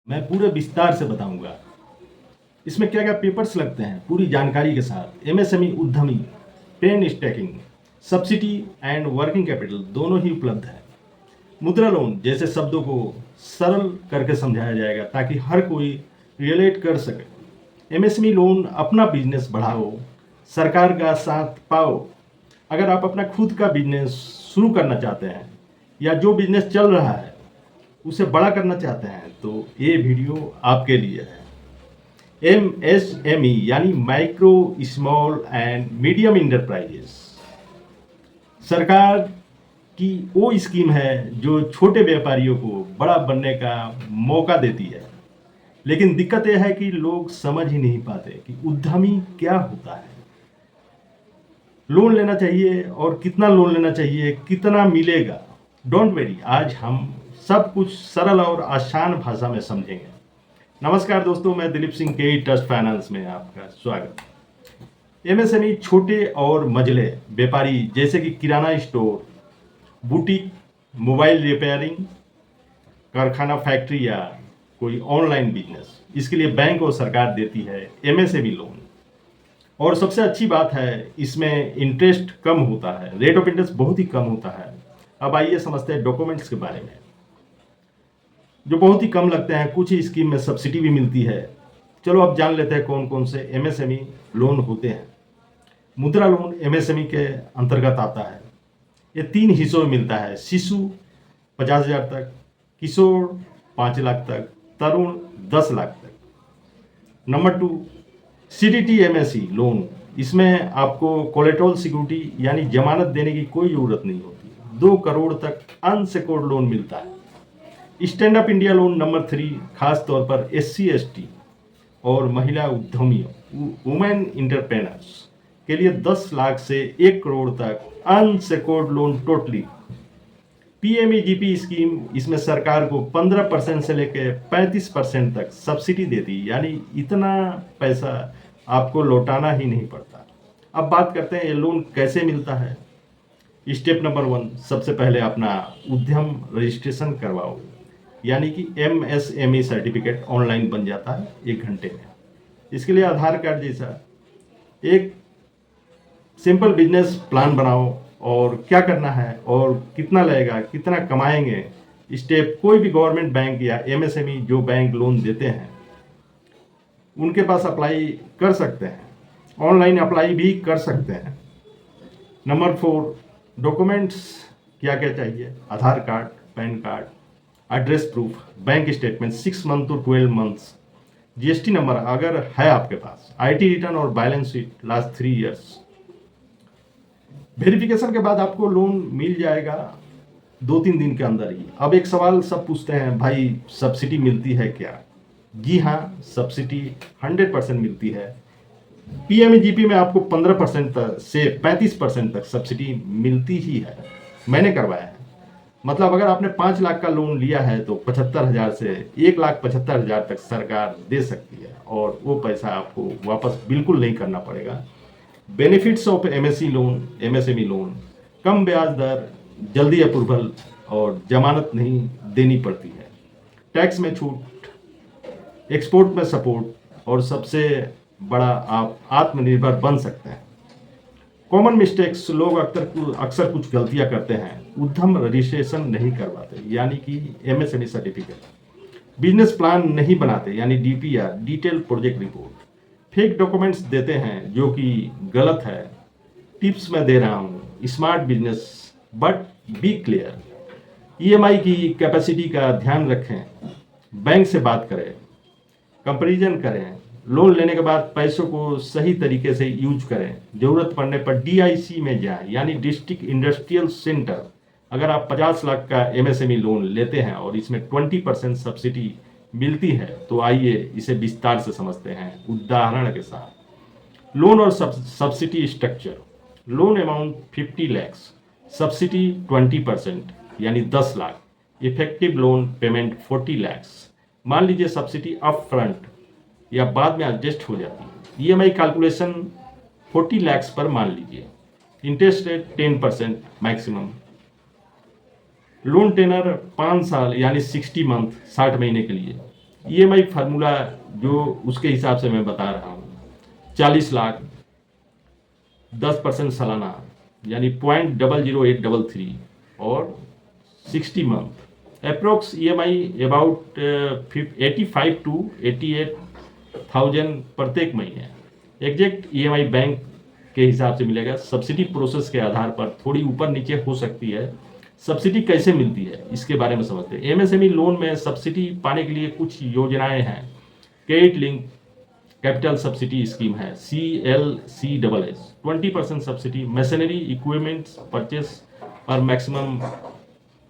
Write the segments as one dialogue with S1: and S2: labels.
S1: मैं पूरे विस्तार से बताऊंगा। इसमें क्या क्या पेपर्स लगते हैं पूरी जानकारी के साथ। एमएसएमई उद्यमी, pen stacking, subsidy and working capital दोनों ही उपलब्ध है। मुद्रा लोन जैसे शब्दों को सरल करके समझाया जाएगा ताकि हर कोई रिलेट कर सके। एमएसएमई लोन अपना बिजनेस बढ़ाओ, सरकार का साथ पाओ। अगर आप अपना खुद का बिजनेस शुरू करना चाहते हैं या जो बिजनेस चल रहा है उसे बड़ा करना चाहते हैं तो ये वीडियो आपके लिए है। एमएसएमई यानी micro small and medium enterprises सरकार की वो स्कीम है जो छोटे व्यापारियों को बड़ा बनने का मौका देती है। लेकिन दिक्कत यह है कि लोग समझ ही नहीं पाते कि उद्यमी क्या होता है, लोन लेना चाहिए और कितना लोन लेना चाहिए, कितना मिलेगा। डोंट वेरी, आज हम सब कुछ सरल और आसान भाषा में समझेंगे। नमस्कार दोस्तों, मैं दिलीप सिंह के ट्रस्ट फाइनेंस में आपका स्वागत। एमएसएमई छोटे और मझले व्यापारी जैसे कि किराना स्टोर, बुटीक, मोबाइल रिपेयरिंग, कारखाना, फैक्ट्री या कोई ऑनलाइन बिजनेस, इसके लिए बैंक और सरकार देती है एमएसएमई लोन। और सबसे अच्छी बात है इसमें इंटरेस्ट कम होता है, रेट ऑफ इंटरेस्ट बहुत ही कम होता है। अब आइए समझते हैं डॉक्यूमेंट्स के बारे में जो बहुत ही कम लगते हैं। कुछ ही स्कीम में सब्सिडी भी मिलती है। चलो अब जान लेते हैं कौन कौन से एमएसएमई लोन होते हैं। मुद्रा लोन एमएसएमई के अंतर्गत आता है। ये 3 हिस्सों में मिलता है। शिशु 50,000 तक, किशोर 5 लाख तक, तरुण 10 लाख तक। Number 2, CDT MSE loan. इसमें आपको कोलेटरल सिक्योरिटी यानी जमानत देने की कोई जरूरत नहीं होती। 2 करोड़ तक अनसिक्योर्ड लोन मिलता है। Stand up India loan number 3, खास तौर पर एससी एसटी और महिला उद्यमियों, वुमेन इंटरप्रेनर्स के लिए 10 लाख से 1 करोड़ तक unsecured loan totally. PMEGP scheme, इसमें सरकार को 15% से लेकर 35% तक सब्सिडी देती, यानी इतना पैसा आपको लौटाना ही नहीं पड़ता। अब बात करते हैं ये लोन कैसे मिलता है। स्टेप नंबर 1, सबसे पहले अपना उद्यम रजिस्ट्रेशन करवाओ, यानी कि एमएसएमई सर्टिफिकेट ऑनलाइन बन जाता है 1 घंटे में। इसके लिए आधार कार्ड जैसा एक सिंपल बिजनेस प्लान बनाओ और क्या करना है और कितना लगेगा, कितना कमाएंगे। स्टेप, कोई भी गवर्नमेंट बैंक या एमएसएमई जो बैंक लोन देते हैं उनके पास अप्लाई कर सकते हैं, ऑनलाइन अप्लाई भी कर सकते हैं। नंबर 4, डॉक्यूमेंट्स क्या क्या चाहिए। Aadhaar card, pan card, address proof, bank statement 6 month to 12 months, GST number अगर है आपके पास, आईटी रिटर्न और balance sheet last 3 years. Verification के बाद आपको लोन मिल जाएगा 2-3 दिन के अंदर ही। अब एक सवाल सब पूछते हैं, भाई सब्सिडी मिलती है क्या? जी हाँ, सब्सिडी 100% मिलती है। पीएमईजीपी में आपको 15% से 35% तक सब्सिडी मिलती ही है। मैंने करवाया है। मतलब अगर आपने 5 लाख का लोन लिया है तो 75,000 से 1,75,000 तक सरकार दे सकती है और वो पैसा आपको वापस बिल्कुल नहीं करना पड़ेगा। बेनिफिट्स ऑफ एमएसएमई लोन, कम ब्याज दर, जल्दी अप्रूवल और जमानत नहीं देनी पड़ती है, टैक्स में छूट, एक्सपोर्ट में सपोर्ट और सबसे बड़ा आप आत्मनिर्भर बन सकते हैं। कॉमन मिस्टेक्स, लोग अक्सर कुछ गलतियां करते हैं। उद्यम रजिस्ट्रेशन नहीं करवाते यानी कि एमएसएमई सर्टिफिकेट, बिजनेस प्लान नहीं बनाते यानी DPR, detail project report, fake documents देते हैं जो कि गलत है। टिप्स मैं दे रहा हूँ, smart business but be clear. EMI की कैपेसिटी का ध्यान रखें, बैंक से बात करें, कंपैरिजन करें, लोन लेने के बाद पैसों को सही तरीके से यूज करें। जरूरत पड़ने पर डीआईसी में जाएं, यानी डिस्ट्रिक्ट इंडस्ट्रियल सेंटर। अगर आप 50 लाख का एमएसएमई लोन लेते हैं और इसमें 20% सब्सिडी मिलती है तो आइए इसे विस्तार से समझते हैं उदाहरण के साथ। लोन और subsidy structure. Loan amount 50 lakhs, subsidy 20% यानी 10 lakh, effective loan payment 40 lakhs. मान लीजिए सब्सिडी अप फ्रंट या बाद में एडजस्ट हो जाती है। ईएमआई कैलकुलेशन 40 लैक्स पर मान लीजिए, interest rate 10% maximum. Loan tenor 5 साल यानी 60 मंथ, 60 महीने के लिए। ईएमआई फार्मूला जो उसके हिसाब से मैं बता रहा हूँ, 40 लाख, 10% सालाना, यानी 0.00833 और 60 month, approx EMI about 85 to 88,000 प्रत्येक महीने। एग्जैक्ट ईएमआई बैंक के हिसाब से मिलेगा। सब्सिडी प्रोसेस के आधार पर थोड़ी ऊपर नीचे हो सकती है। सब्सिडी कैसे मिलती है इसके बारे में समझते हैं। एमएसएमई लोन में सब्सिडी पाने के लिए कुछ योजनाएं हैं। Credit link capital subsidy scheme है, CLCSS, 20% subsidy machinery equipments purchase पर मैक्सिमम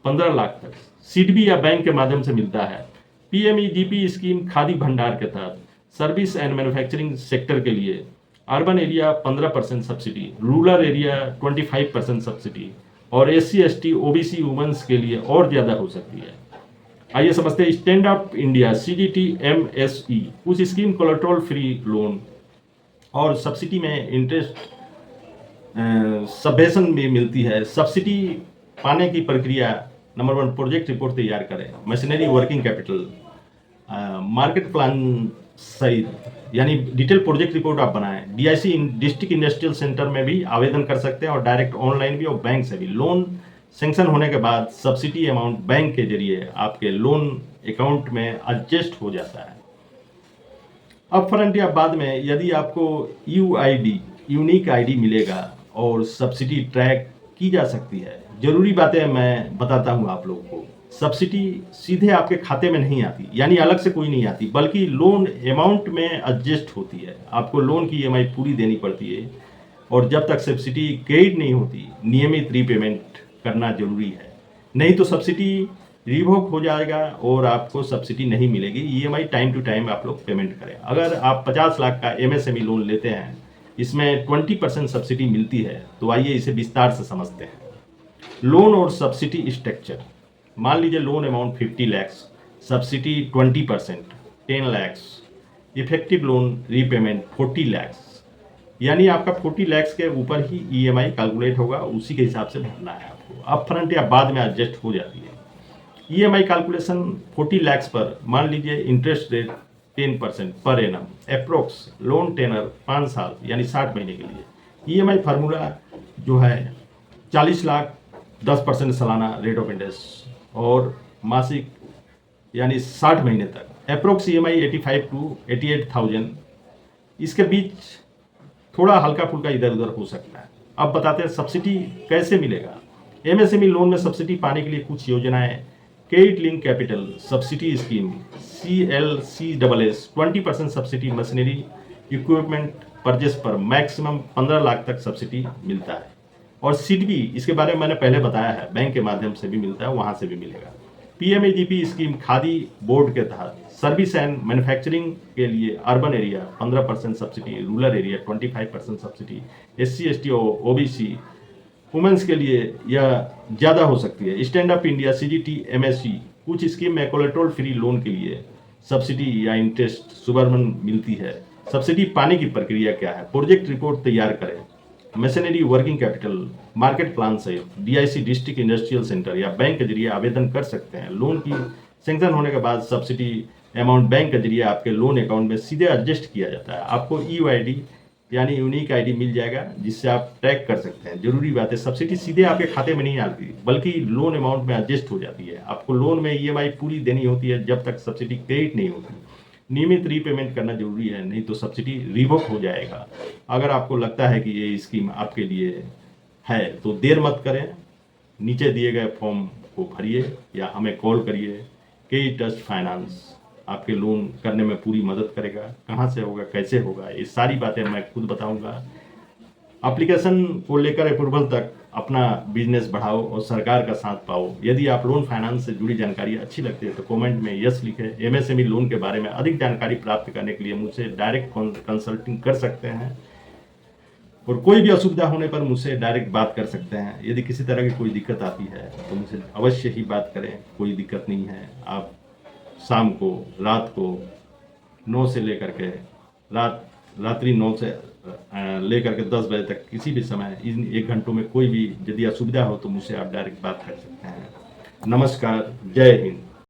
S1: 15 लाख तक सीडबी या बैंक के माध्यम से मिलता है। पीएमईजीपी स्कीम खादी भंडार के तहत सर्विस एंड मैन्युफैक्चरिंग सेक्टर के लिए urban area 15% subsidy, rural area 25% subsidy और SC ST OBC वुमेन्स के लिए और ज़्यादा हो सकती है। आइए समझते हैं स्टैंड अप इंडिया CGTMSE कुछ स्कीम कोलेटरल फ्री लोन और सब्सिडी में इंटरेस्ट सबवेशन भी मिलती है। सब्सिडी पाने की प्रक्रिया, नंबर 1, प्रोजेक्ट रिपोर्ट तैयार करें, machinery working capital, market plan सहित, यानी डिटेल प्रोजेक्ट रिपोर्ट आप बनाएं। DIC डिस्ट्रिक्ट इंडस्ट्रियल सेंटर में भी आवेदन कर सकते हैं और डायरेक्ट ऑनलाइन भी और बैंक से भी। लोन सेंक्शन होने के बाद सब्सिडी अमाउंट बैंक के जरिए आपके लोन अकाउंट में एडजस्ट हो जाता है। अब फ्रंट या बाद में यदि आपको UID यूनिक ID मिलेगा और सब्सिडी ट्रैक की जा सकती है। जरूरी बातें मैं बताता हूँ आप लोगों को। सब्सिडी सीधे आपके खाते में नहीं आती, यानी अलग से कोई नहीं आती, बल्कि लोन अमाउंट में एडजस्ट होती है। आपको लोन की EMI पूरी देनी पड़ती है और जब तक सब्सिडी क्रेडिट नहीं होती नियमित रीपेमेंट करना जरूरी है, नहीं तो सब्सिडी रिवोक हो जाएगा और आपको सब्सिडी नहीं मिलेगी। EMI टाइम टू टाइम आप लोग पेमेंट करें। अगर आप 50 लाख का MSME लोन लेते हैं, इसमें 20% सब्सिडी मिलती है, तो आइए इसे विस्तार से समझते हैं। लोन और सब्सिडी स्ट्रक्चर। मान लीजिए loan amount 50 lakh, subsidy 20%, 10 lakh, effective loan repayment 40 lakh, यानी आपका 40 लाख के ऊपर ही EMI कैलकुलेट होगा, उसी के हिसाब से भरना है आपको। अप फ्रंट या बाद में एडजस्ट हो जाती है। EMI कैलकुलेशन 40 लाख पर मान लीजिए interest rate 10% per annum, approx loan tenor 5 साल यानी 60 महीने के लिए। EMI फार्मूला जो है 40 लाख, 10% सालाना रेट ऑफ इंटरेस्ट और मासिक यानी 60 महीने तक, अप्रोक्स EMI 85 to 88,000। इसके बीच थोड़ा हल्का फुल्का इधर उधर हो सकता है। अब बताते हैं सब्सिडी कैसे मिलेगा। MSME लोन में सब्सिडी पाने के लिए कुछ योजनाएं। Credit link capital subsidy scheme, CLCSS, 20% subsidy machinery equipment purchase पर मैक्सिमम 15 लाख तक सब्सिडी मिलता है। और सीडबी, इसके बारे में मैंने पहले बताया है, बैंक के माध्यम से भी मिलता है, वहाँ से भी मिलेगा। PMAGP स्कीम खादी बोर्ड के तहत सर्विस एंड मैन्युफैक्चरिंग के लिए urban area 15% subsidy, rural area 25% subsidy, SC ST OBC women's के लिए यह ज़्यादा हो सकती है। स्टैंड अप इंडिया CGTMSE कुछ स्कीम में कोलेटरल फ्री लोन के लिए सब्सिडी या इंटरेस्ट सुबरमन मिलती है। सब्सिडी पाने की प्रक्रिया क्या है। प्रोजेक्ट रिपोर्ट तैयार करें, machinery working capital, market plan सहित DIC डिस्ट्रिक्ट इंडस्ट्रियल सेंटर या बैंक के जरिए आवेदन कर सकते हैं। लोन की सेंक्शन होने के बाद सब्सिडी अमाउंट बैंक के जरिए आपके लोन अकाउंट में सीधे एडजस्ट किया जाता है। आपको UID यानी यूनिक ID मिल जाएगा, जिससे आप ट्रैक कर सकते हैं। जरूरी बात है, सब्सिडी सीधे आपके खाते में नहीं आती, बल्कि लोन अमाउंट में एडजस्ट हो जाती है। आपको लोन में EMI पूरी देनी होती है जब तक सब्सिडी क्रेडिट नहीं होती। नियमित रीपेमेंट करना जरूरी है, नहीं तो सब्सिडी रिवोक हो जाएगा। अगर आपको लगता है कि ये स्कीम आपके लिए है तो देर मत करें, नीचे दिए गए फॉर्म को भरिए या हमें कॉल करिए। के ट्रस्ट फाइनेंस आपके लोन करने में पूरी मदद करेगा। कहाँ से होगा, कैसे होगा, ये सारी बातें मैं खुद बताऊंगा। एप्लीकेशन को लेकर अप्रूवल तक अपना बिजनेस बढ़ाओ और सरकार का साथ पाओ। यदि आप लोन फाइनेंस से जुड़ी जानकारी अच्छी लगती है तो कमेंट में यस लिखें। MSME लोन के बारे में अधिक जानकारी प्राप्त करने के लिए मुझसे डायरेक्ट कंसल्टिंग कर सकते हैं और कोई भी असुविधा होने पर मुझसे डायरेक्ट बात कर सकते हैं। यदि किसी तरह की कोई दिक्कत आती है तो मुझसे अवश्य ही बात करें, कोई दिक्कत नहीं है। आप शाम को, रात को 9 से लेकर के रात्रि 9 से लेकर के 10 बजे तक किसी भी समय इन 1 घंटों में कोई भी यदि असुविधा हो तो मुझसे आप डायरेक्ट बात कर सकते हैं। नमस्कार, जय हिंद।